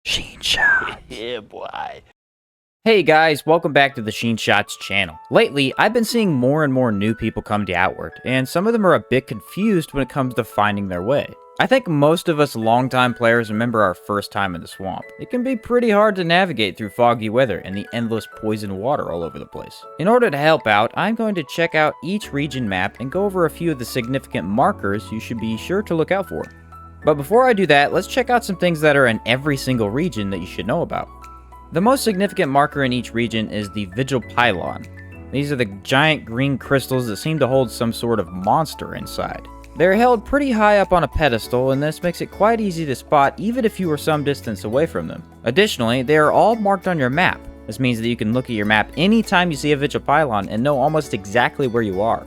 Sheen Shot. Yeah, boy. Hey guys, welcome back to the Sheen Shots channel. Lately, I've been seeing more and more new people come to Outward, and some of them are a bit confused when it comes to finding their way. I think most of us longtime players remember our first time in the swamp. It can be pretty hard to navigate through foggy weather and the endless poison water all over the place. In order to help out, I'm going to check out each region map and go over a few of the significant markers you should be sure to look out for. But before I do that, let's check out some things that are in every single region that you should know about. The most significant marker in each region is the vigil pylon. These are the giant green crystals that seem to hold some sort of monster inside. They're held pretty high up on a pedestal, and this makes it quite easy to spot even if you are some distance away from them. Additionally, they are all marked on your map. This means that you can look at your map anytime you see a vigil pylon and know almost exactly where you are.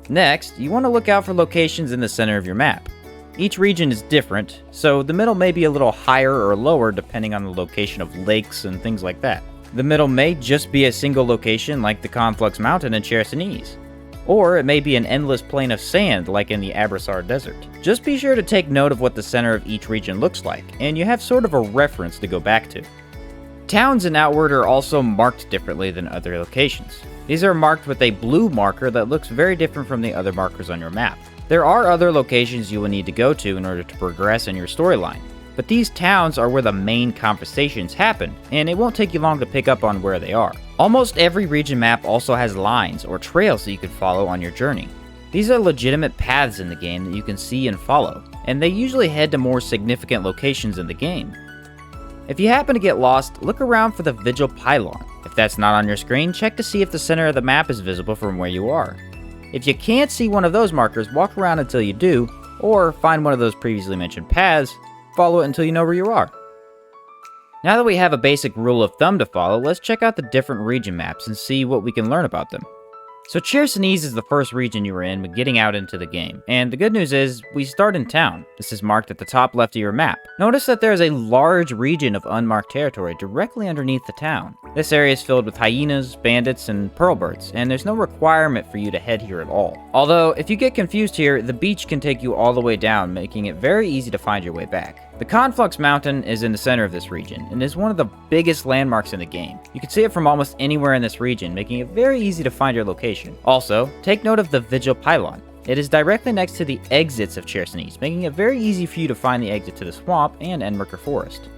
Next, you want to look out for locations in the center of your map. Each region is different, so the middle may be a little higher or lower depending on the location of lakes and things like that. The middle may just be a single location like the Conflux Mountain in Chersonese, or it may be an endless plain of sand like in the Abrassar Desert. Just be sure to take note of what the center of each region looks like, and you have sort of a reference to go back to. Towns in Outward are also marked differently than other locations. These are marked with a blue marker that looks very different from the other markers on your map. There are other locations you will need to go to in order to progress in your storyline, but these towns are where the main conversations happen, and it won't take you long to pick up on where they are. Almost every region map also has lines or trails that you can follow on your journey. These are legitimate paths in the game that you can see and follow, and they usually head to more significant locations in the game. If you happen to get lost, look around for the vigil pylon. If that's not on your screen, check to see if the center of the map is visible from where you are. If you can't see one of those markers, walk around until you do, or find one of those previously mentioned paths, follow it until you know where you are. Now that we have a basic rule of thumb to follow, let's check out the different region maps and see what we can learn about them. So Chersonese is the first region you are in when getting out into the game, and the good news is, we start in town. This is marked at the top left of your map. Notice that there is a large region of unmarked territory directly underneath the town. This area is filled with hyenas, bandits, and pearlbirds, and there's no requirement for you to head here at all. Although, if you get confused here, the beach can take you all the way down, making it very easy to find your way back. The Conflux Mountain is in the center of this region, and is one of the biggest landmarks in the game. You can see it from almost anywhere in this region, making it very easy to find your location. Also, take note of the vigil pylon. It is directly next to the exits of Chersonese, making it very easy for you to find the exit to the swamp and Enmerker Forest.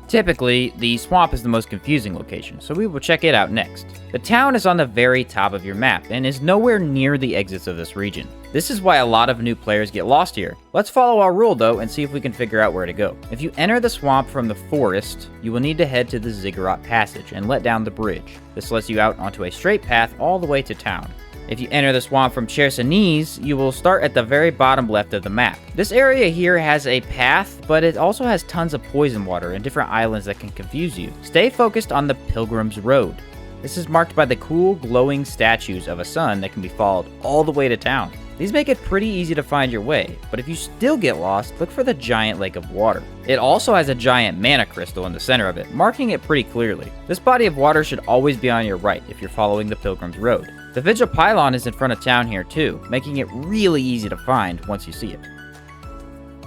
Typically, the swamp is the most confusing location, so we will check it out next. The town is on the very top of your map, and is nowhere near the exits of this region. This is why a lot of new players get lost here. Let's follow our rule though, and see if we can figure out where to go. If you enter the swamp from the forest, you will need to head to the Ziggurat Passage, and let down the bridge. This lets you out onto a straight path all the way to town. If you enter the swamp from Chersonese, you will start at the very bottom left of the map. This area here has a path, but it also has tons of poison water and different islands that can confuse you. Stay focused on the Pilgrim's Road. This is marked by the cool, glowing statues of a sun that can be followed all the way to town. These make it pretty easy to find your way, but if you still get lost, look for the giant lake of water. It also has a giant mana crystal in the center of it, marking it pretty clearly. This body of water should always be on your right if you're following the Pilgrim's Road. The vigil pylon is in front of town here too, making it really easy to find once you see it.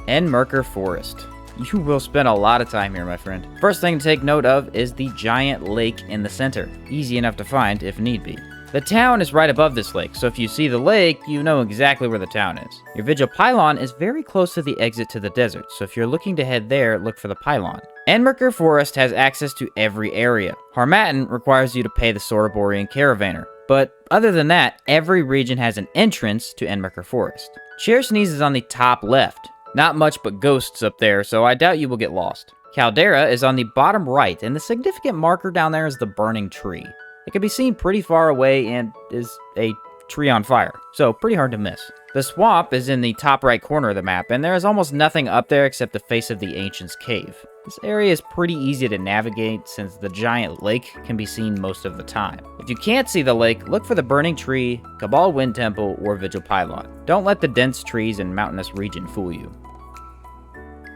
Enmerker Forest. You will spend a lot of time here, my friend. First thing to take note of is the giant lake in the center. Easy enough to find if need be. The town is right above this lake, so if you see the lake, you know exactly where the town is. Your vigil pylon is very close to the exit to the desert, so if you're looking to head there, look for the pylon. Enmerker Forest has access to every area. Harmattan requires you to pay the Soroborian Caravaner, but other than that, every region has an entrance to Enmerker Forest. Chersonese is on the top left. Not much but ghosts up there, so I doubt you will get lost. Caldera is on the bottom right, and the significant marker down there is the burning tree. It can be seen pretty far away and is a tree on fire, so pretty hard to miss. The swamp is in the top right corner of the map, and there is almost nothing up there except the face of the Ancient's Cave. This area is pretty easy to navigate since the giant lake can be seen most of the time. If you can't see the lake, look for the burning tree, Cabal Wind Temple, or Vigil Pylon. Don't let the dense trees and mountainous region fool you.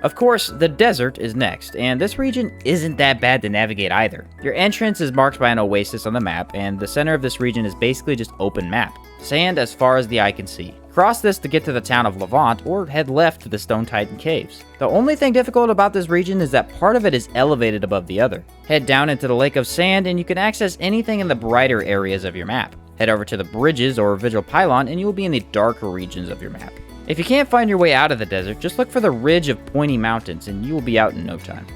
Of course, the desert is next, and this region isn't that bad to navigate either. Your entrance is marked by an oasis on the map, and the center of this region is basically just open map. Sand as far as the eye can see. Cross this to get to the town of Levant, or head left to the Stone Titan Caves. The only thing difficult about this region is that part of it is elevated above the other. Head down into the Lake of Sand and you can access anything in the brighter areas of your map. Head over to the bridges or vigil pylon and you will be in the darker regions of your map. If you can't find your way out of the desert, just look for the ridge of pointy mountains and you will be out in no time.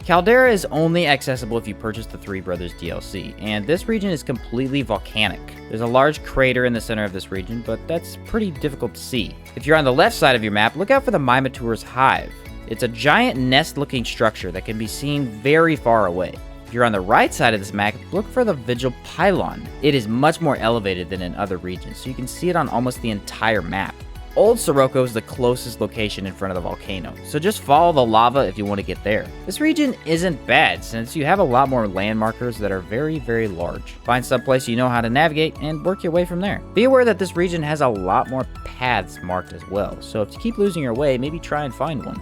Caldera is only accessible if you purchase the Three Brothers DLC, and this region is completely volcanic. There's a large crater in the center of this region, but that's pretty difficult to see. If you're on the left side of your map, look out for the Mimatour's Hive. It's a giant nest-looking structure that can be seen very far away. If you're on the right side of this map, look for the Vigil Pylon. It is much more elevated than in other regions, so you can see it on almost the entire map. Old Sirocco is the closest location in front of the volcano, so just follow the lava if you want to get there. This region isn't bad, since you have a lot more landmarkers that are very, very large. Find some place you know how to navigate, and work your way from there. Be aware that this region has a lot more paths marked as well, so if you keep losing your way, maybe try and find one.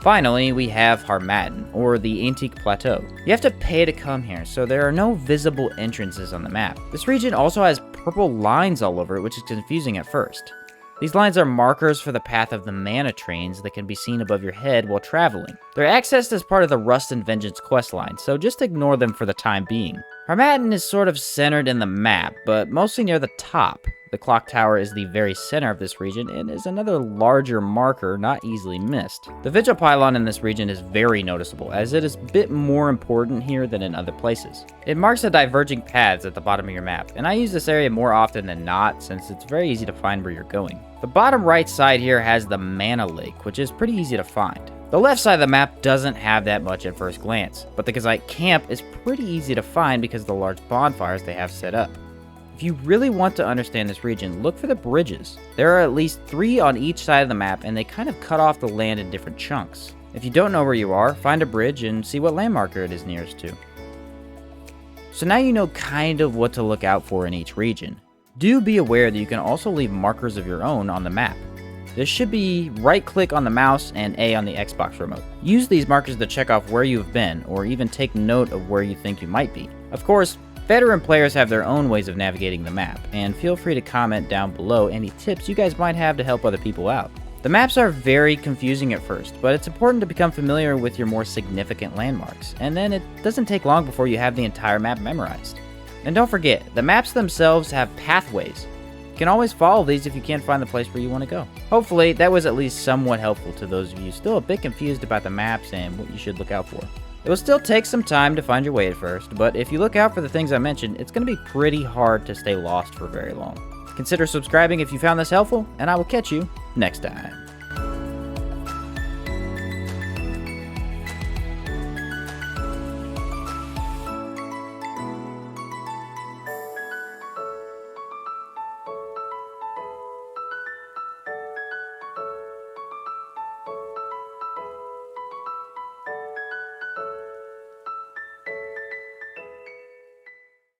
Finally, we have Harmattan, or the Antique Plateau. You have to pay to come here, so there are no visible entrances on the map. This region also has purple lines all over it, which is confusing at first. These lines are markers for the path of the mana trains that can be seen above your head while traveling. They're accessed as part of the Rust and Vengeance questline, so just ignore them for the time being. Harmattan is sort of centered in the map, but mostly near the top. The clock tower is the very center of this region and is another larger marker not easily missed. The Vigil Pylon in this region is very noticeable, as it is a bit more important here than in other places. It marks the diverging paths at the bottom of your map, and I use this area more often than not since it's very easy to find where you're going. The bottom right side here has the Mana Lake, which is pretty easy to find. The left side of the map doesn't have that much at first glance, but the Gazite camp is pretty easy to find because of the large bonfires they have set up. If you really want to understand this region, look for the bridges. There are at least 3 on each side of the map, and they kind of cut off the land in different chunks. If you don't know where you are, find a bridge and see what landmarker it is nearest to. So now you know kind of what to look out for in each region. Do be aware that you can also leave markers of your own on the map. This should be right-click on the mouse and A on the Xbox remote. Use these markers to check off where you've been, or even take note of where you think you might be. Of course, veteran players have their own ways of navigating the map, and feel free to comment down below any tips you guys might have to help other people out. The maps are very confusing at first, but it's important to become familiar with your more significant landmarks, and then it doesn't take long before you have the entire map memorized. And don't forget, the maps themselves have pathways. You can always follow these if you can't find the place where you want to go. Hopefully, that was at least somewhat helpful to those of you still a bit confused about the maps and what you should look out for. It will still take some time to find your way at first, but if you look out for the things I mentioned, it's going to be pretty hard to stay lost for very long. Consider subscribing if you found this helpful, and I will catch you next time.